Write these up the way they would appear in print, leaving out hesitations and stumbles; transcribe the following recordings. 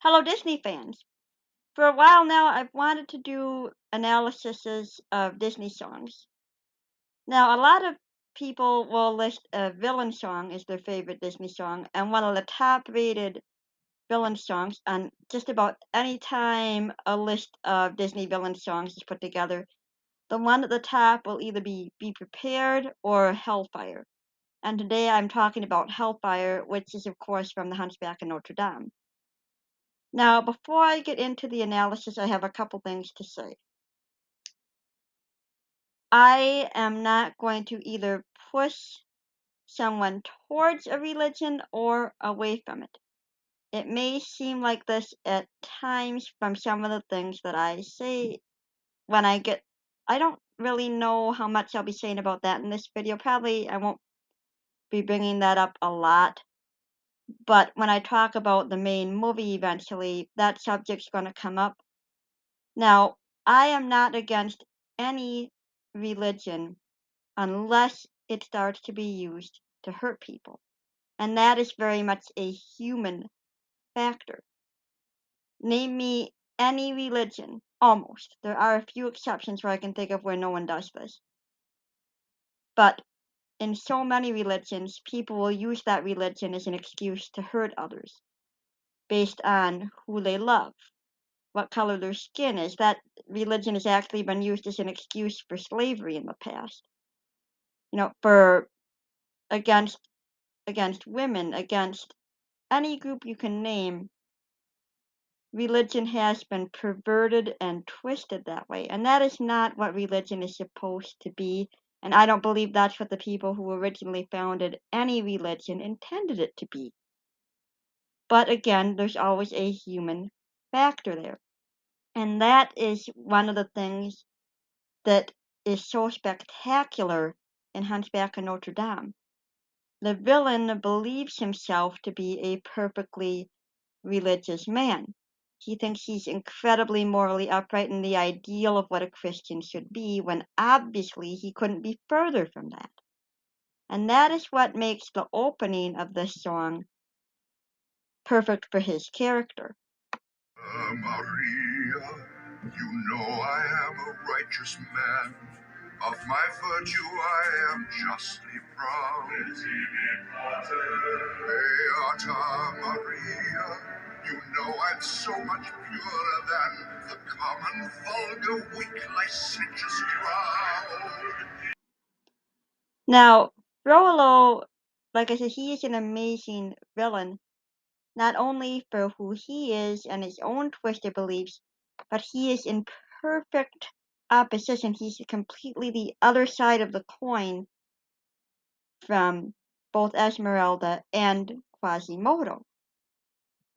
Hello, Disney fans. For a while now, I've wanted to do analyses of Disney songs. Now, a lot of people will list a villain song as their favorite Disney song, and one of the top rated villain songs on just about any time a list of Disney villain songs is put together. The one at the top will either be Prepared or Hellfire. And today I'm talking about Hellfire, which is, of course, from The Hunchback of Notre Dame. Now, before I get into the analysis, I have a couple things to say. I am not going to either push someone towards a religion or away from it. It may seem like this at times from some of the things that I say when I don't really know how much I'll be saying about that in this video. Probably I won't be bringing that up a lot. But when I talk about the main movie eventually, that subject's going to come up. Now, I am not against any religion unless it starts to be used to hurt people. And that is very much a human factor. Name me any religion, almost. There are a few exceptions where I can think of where no one does this. But in so many religions, people will use that religion as an excuse to hurt others based on who they love, what color their skin is. That religion has actually been used as an excuse for slavery in the past. For against women, against any group you can name, religion has been perverted and twisted that way. And that is not what religion is supposed to be. And I don't believe that's what the people who originally founded any religion intended it to be. But again, there's always a human factor there. And that is one of the things that is so spectacular in Hunchback of Notre Dame. The villain believes himself to be a perfectly religious man. He thinks he's incredibly morally upright and the ideal of what a Christian should be, when obviously he couldn't be further from that. And that is what makes the opening of this song perfect for his character. Maria, you know I am a righteous man. Of my virtue I am justly proud. Beata Maria, you know I'm so much purer than the common, vulgar, weak, licentious crowd. Now, Frollo, like I said, he is an amazing villain, not only for who he is and his own twisted beliefs, but he is in perfect opposition. He's completely the other side of the coin from both Esmeralda and Quasimodo.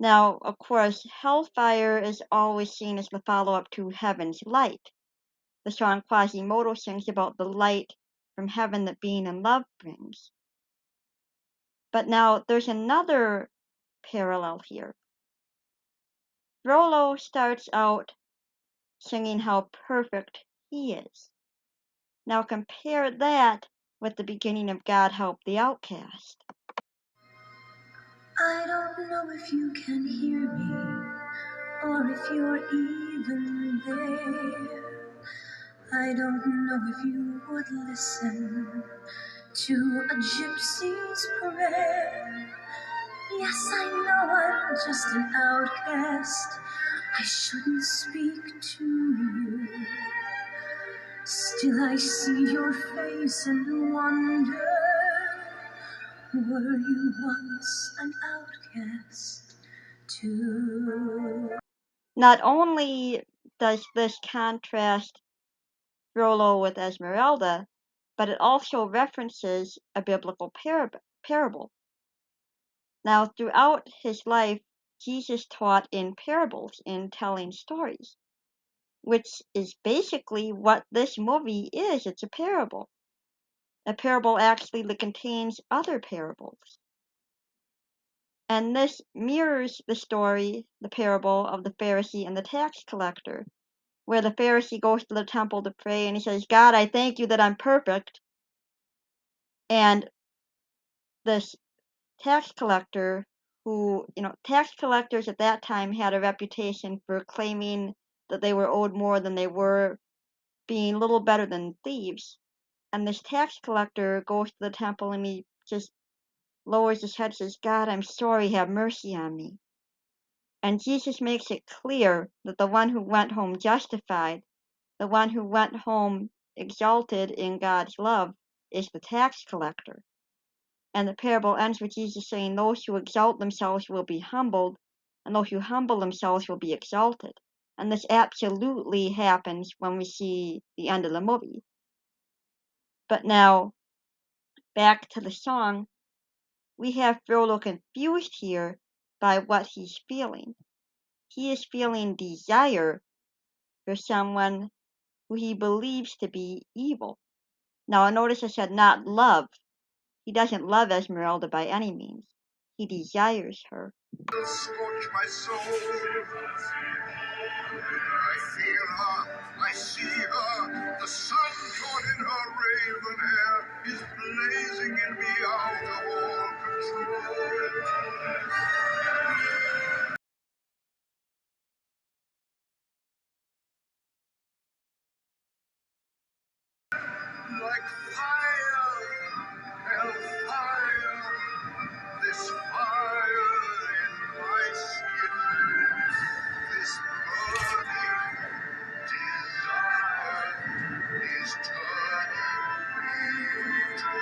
Now, of course, Hellfire is always seen as the follow-up to Heaven's Light. The song Quasimodo sings about the light from heaven that being in love brings. But now there's another parallel here. Frollo starts out singing how perfect he is. Now compare that with the beginning of God Help the Outcast. I don't know if you can hear me, or if you're even there. I don't know if you would listen to a gypsy's prayer. Yes, I know I'm just an outcast. I shouldn't speak to you. Still I see your face and wonder, were you once an outcast too? Not only does this contrast Frollo with Esmeralda, but it also references a biblical parable. Now, throughout his life, Jesus taught in parables, in telling stories, which is basically what this movie is. It's a parable. A parable actually that contains other parables. And this mirrors the story, the parable of the Pharisee and the tax collector, where the Pharisee goes to the temple to pray and he says, God, I thank you that I'm perfect. And this tax collector, who, tax collectors at that time had a reputation for claiming that they were owed more than they were, being little better than thieves. And this tax collector goes to the temple and he just lowers his head and says, God, I'm sorry, have mercy on me. And Jesus makes it clear that the one who went home justified, the one who went home exalted in God's love, is the tax collector. And the parable ends with Jesus saying, those who exalt themselves will be humbled, and those who humble themselves will be exalted. And this absolutely happens when we see the end of the movie. But now, back to the song, we have Frollo confused here by what he's feeling. He is feeling desire for someone who he believes to be evil. Now, notice I said not love. He doesn't love Esmeralda by any means. He desires her. Scorch my soul. I feel her, I see her. The sun caught in her raven hair is blazing in me out of all control. Like fire, hellfire, this fire in my skin, this burning desire is turning me to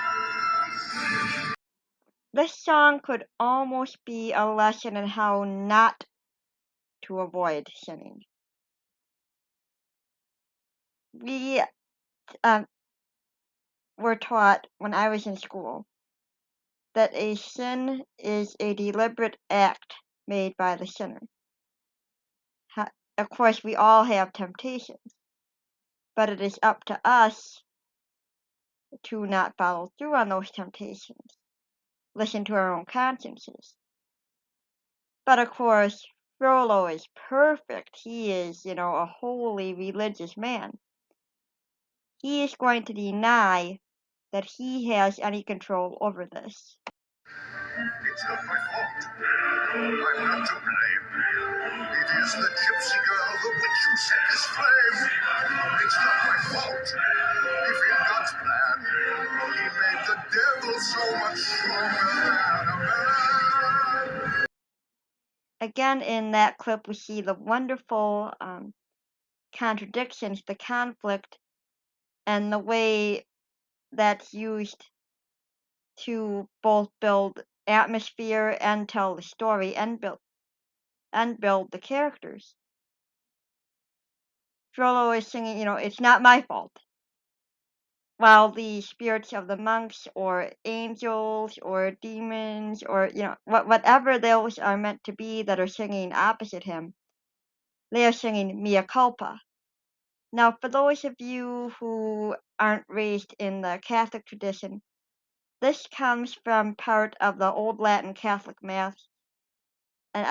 sin. This song could almost be a lesson in how not to avoid sinning. We were taught when I was in school that a sin is a deliberate act made by the sinner. Of course, we all have temptations, but it is up to us to not follow through on those temptations, listen to our own consciences. But of course, Frollo is perfect. He is, a holy religious man. He is going to deny that he has any control over this. It's not my fault. I'm not to blame. It is the gypsy girl, the witch who set this flame. It's not my fault. If in God's plan, he made the devil so much stronger than a man. Again, in that clip, we see the wonderful contradictions, the conflict, and the way that's used to both build atmosphere and tell the story and build the characters. Frollo is singing, it's not my fault. While the spirits of the monks or angels or demons or whatever those are meant to be that are singing opposite him, they are singing mea culpa. Now, for those of you who aren't raised in the Catholic tradition, this comes from part of the Old Latin Catholic Mass, and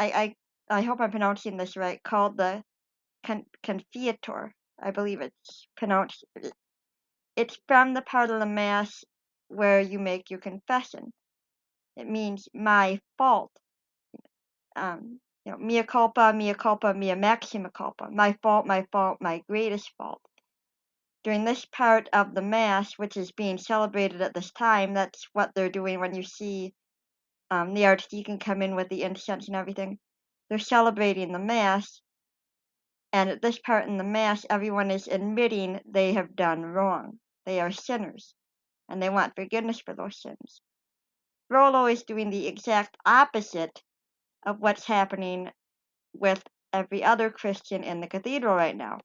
I hope I'm pronouncing this right, called the Confiator. I believe it's pronounced. It's from the part of the Mass where you make your confession. It means my fault. Mea culpa, mea maxima culpa. My fault, my greatest fault. During this part of the Mass, which is being celebrated at this time, that's what they're doing when you see the archdeacon come in with the incense and everything. They're celebrating the Mass, and at this part in the Mass, everyone is admitting they have done wrong. They are sinners, and they want forgiveness for those sins. Frollo is doing the exact opposite of what's happening with every other Christian in the cathedral right now,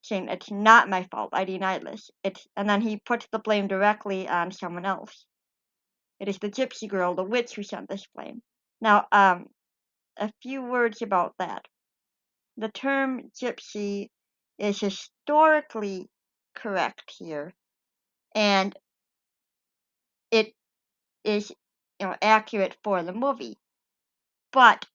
saying it's not my fault, I deny this. And then he puts the blame directly on someone else. It is the gypsy girl, the witch, who sent this blame. Now, a few words about that. The term gypsy is historically correct here, and it is accurate for the movie, but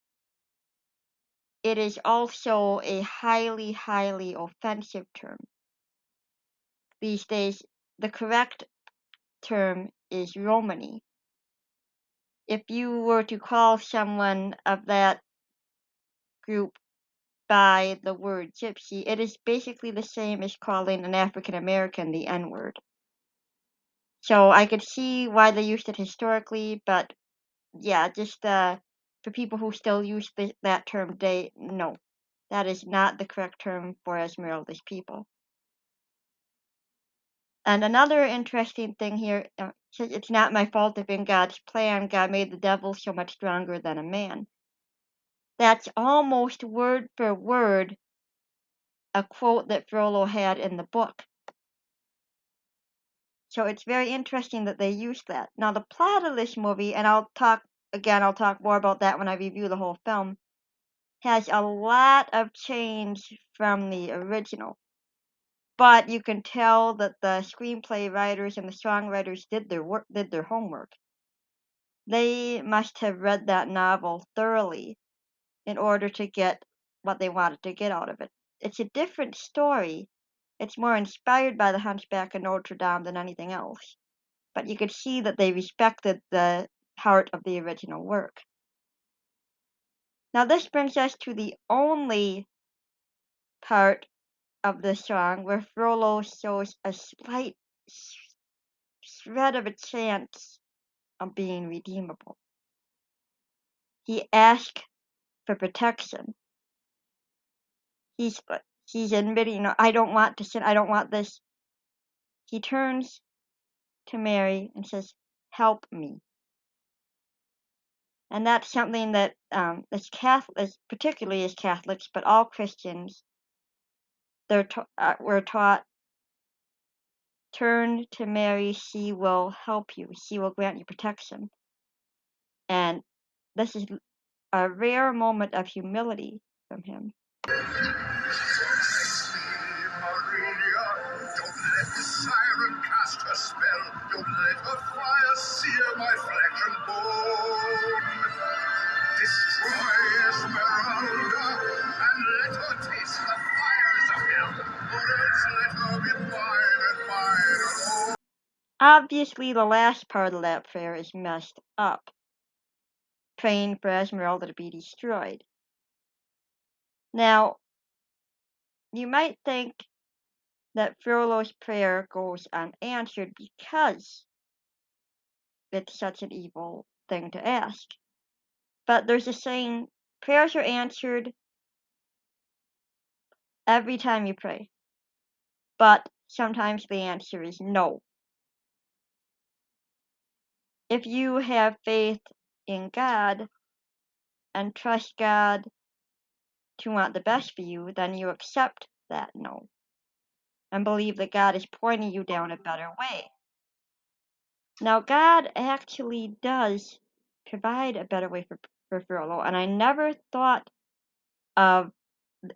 it is also a highly, highly offensive term. These days, the correct term is Romany. if you were to call someone of that group by the word gypsy, it is basically the same as calling an African American the N word. So I could see why they used it historically, but yeah, just for people who still use that term today, no, that is not the correct term for Esmeralda's people. And another interesting thing here, says it's not my fault if in God's plan God made the devil so much stronger than a man. That's almost word for word a quote that Frollo had in the book. So it's very interesting that they used that. Now the plot of this movie, and I'll talk more about that when I review the whole film, has a lot of change from the original. But you can tell that the screenplay writers and the songwriters did their homework. They must have read that novel thoroughly in order to get what they wanted to get out of it. It's a different story. It's more inspired by The Hunchback of Notre Dame than anything else. But you could see that they respected the heart of the original work. Now this brings us to the only part of the song where Frollo shows a slight shred of a chance of being redeemable. He asks for protection. He's admitting, I don't want to sin, I don't want this. He turns to Mary and says, "Help me." And that's something that as Catholics, particularly as Catholics, but all Christians, we're taught, turn to Mary, she will help you, she will grant you protection. And this is a rare moment of humility from him. Maria, don't let the siren cast her spell. Don't let her fire sear my flesh and bone. Destroy Esmeralda and let her taste the fires of hell, or else let her be mine and mine alone. Obviously, the last part of that prayer is messed up, praying for Esmeralda to be destroyed. Now, you might think that Frollo's prayer goes unanswered because it's such an evil thing to ask. But there's a saying, prayers are answered every time you pray. But sometimes the answer is no. If you have faith in God and trust God to want the best for you, then you accept that no and believe that God is pointing you down a better way. Now, God actually does provide a better way for Frollo, and I never thought of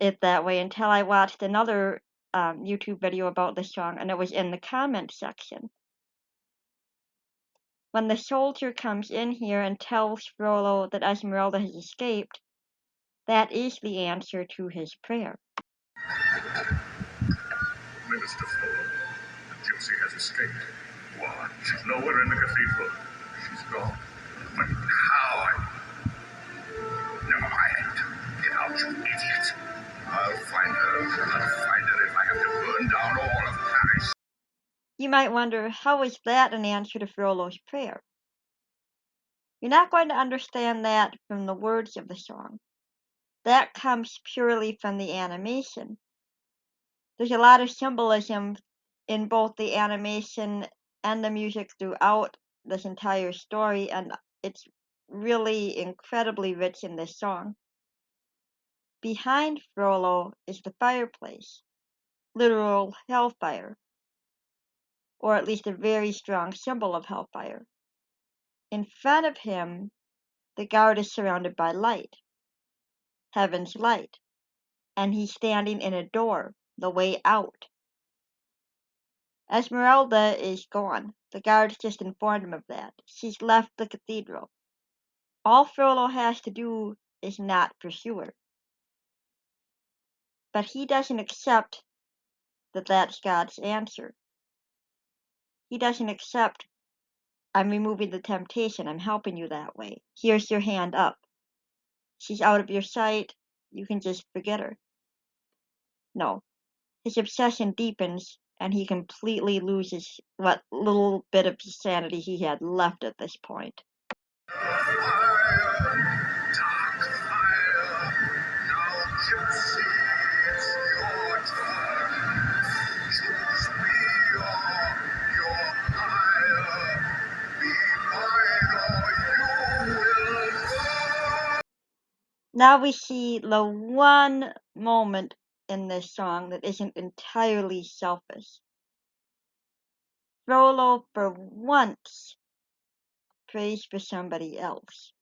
it that way until I watched another YouTube video about this song, and it was in the comment section. When the soldier comes in here and tells Frollo that Esmeralda has escaped, that is the answer to his prayer. Minister Frollo, the gypsy has escaped. What? She's nowhere in the cathedral. She's gone. But how? Never mind. Get out, you idiot. I'll find her. I'll find her if I have to burn down all of Paris. You might wonder, how is that an answer to Frollo's prayer? You're not going to understand that from the words of the song. That comes purely from the animation. There's a lot of symbolism in both the animation and the music throughout this entire story, and it's really incredibly rich in this song. Behind Frollo is the fireplace, literal hellfire, or at least a very strong symbol of hellfire. In front of him, the guard is surrounded by light, heaven's light, and he's standing in a door, the way out. Esmeralda is gone. The guards just informed him of that. She's left the cathedral. All Frollo has to do is not pursue her. But he doesn't accept that that's God's answer. He doesn't accept I'm removing the temptation. I'm helping you that way. Here's your hand up. She's out of your sight. You can just forget her. No. His obsession deepens, and he completely loses what little bit of sanity he had left at this point. Now we see the one moment in this song that isn't entirely selfish. Frollo, for once, prays for somebody else.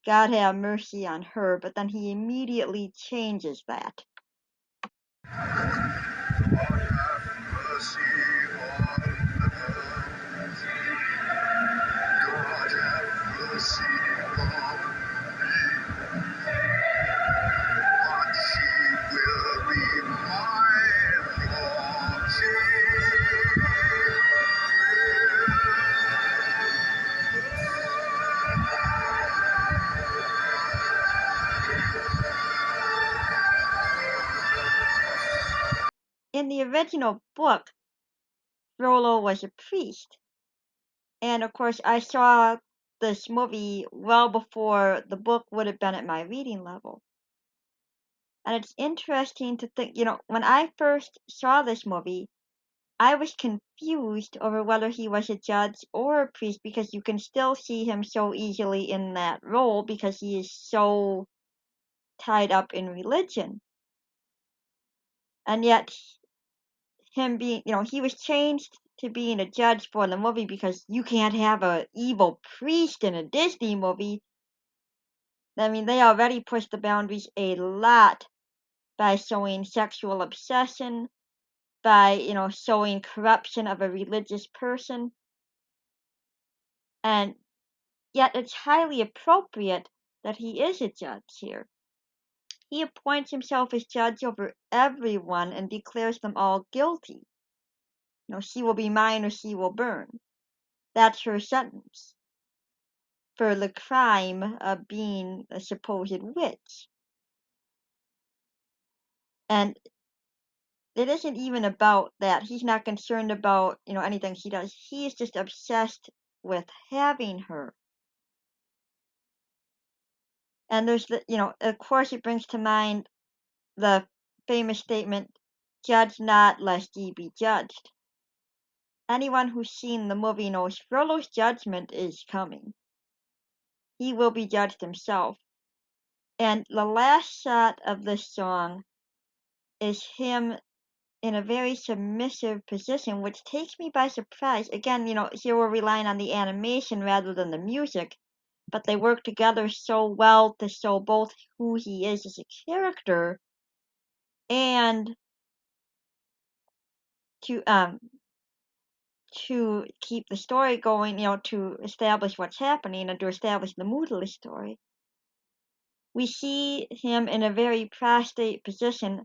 God have mercy on her, but then he immediately changes that. In the original book, Frollo was a priest. And of course, I saw this movie well before the book would have been at my reading level. And it's interesting to think, when I first saw this movie, I was confused over whether he was a judge or a priest because you can still see him so easily in that role because he is so tied up in religion. And yet, him being, he was changed to being a judge for the movie because you can't have a evil priest in a Disney movie. I mean, they already pushed the boundaries a lot by showing sexual obsession, by, showing corruption of a religious person. And yet it's highly appropriate that he is a judge here. He appoints himself as judge over everyone and declares them all guilty. She will be mine or she will burn. That's her sentence for the crime of being a supposed witch. And it isn't even about that. He's not concerned about, anything she does. He is just obsessed with having her. And there's of course it brings to mind the famous statement, judge not lest ye be judged. Anyone who's seen the movie knows Frollo's judgment is coming. He will be judged himself. And the last shot of this song is him in a very submissive position, which takes me by surprise. Again, here we're relying on the animation rather than the music, but they work together so well to show both who he is as a character and to keep the story going, to establish what's happening and to establish the mood of the story. We see him in a very prostrate position,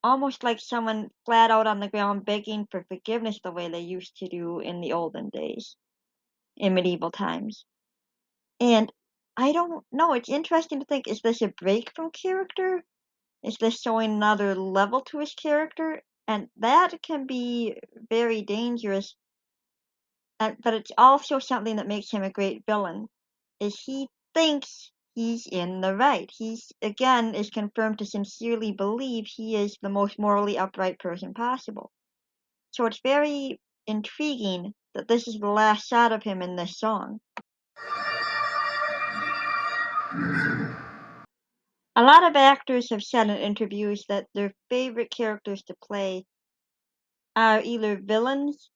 almost like someone flat out on the ground begging for forgiveness the way they used to do in the olden days, in medieval times. And I don't know, it's interesting to think, is this a break from character? Is this showing another level to his character? And that can be very dangerous. But it's also something that makes him a great villain, is he thinks he's in the right. He's, again, is confirmed to sincerely believe he is the most morally upright person possible. So it's very intriguing that this is the last shot of him in this song. A lot of actors have said in interviews that their favorite characters to play are either villains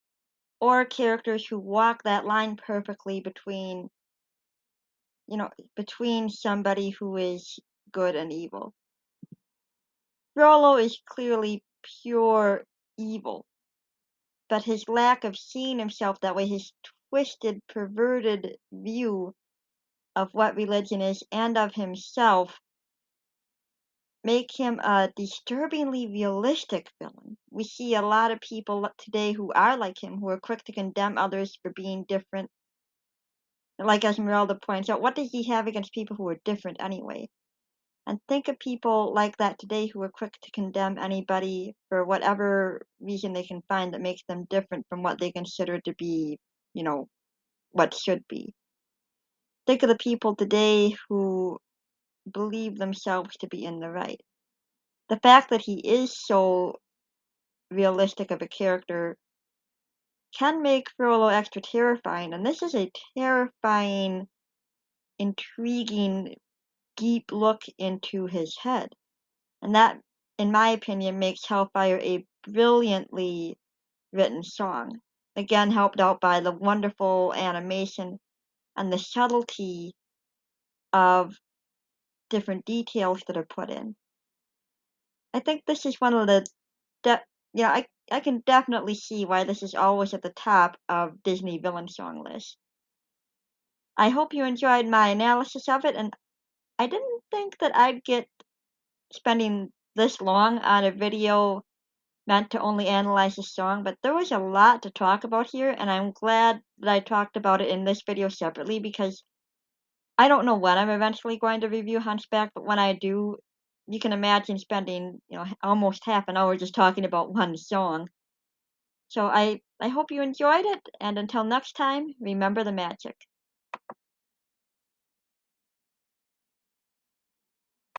or characters who walk that line perfectly between, between somebody who is good and evil. Frollo is clearly pure evil, but his lack of seeing himself that way, his twisted, perverted view of what religion is and of himself, make him a disturbingly realistic villain. We see a lot of people today who are like him, who are quick to condemn others for being different, Like Esmeralda points out, what does he have against people who are different anyway? And think of people like that today who are quick to condemn anybody for whatever reason they can find that makes them different from what they consider to be, you know, what should be. Think of the people today who believe themselves to be in the right. The fact that he is so realistic of a character can make Frollo extra terrifying, and this is a terrifying, intriguing, deep look into his head. And that, in my opinion, makes Hellfire a brilliantly written song. Again, helped out by the wonderful animation and the subtlety of different details that are put in. I think this is one of the, yeah, I can definitely see why this is always at the top of Disney villain song lists. I hope you enjoyed my analysis of it, and I didn't think that I'd get spending this long on a video meant to only analyze the song, but there was a lot to talk about here, and I'm glad that I talked about it in this video separately because I don't know when I'm eventually going to review Hunchback, but when I do, you can imagine spending, almost half an hour just talking about one song. So I hope you enjoyed it, and until next time, remember the magic.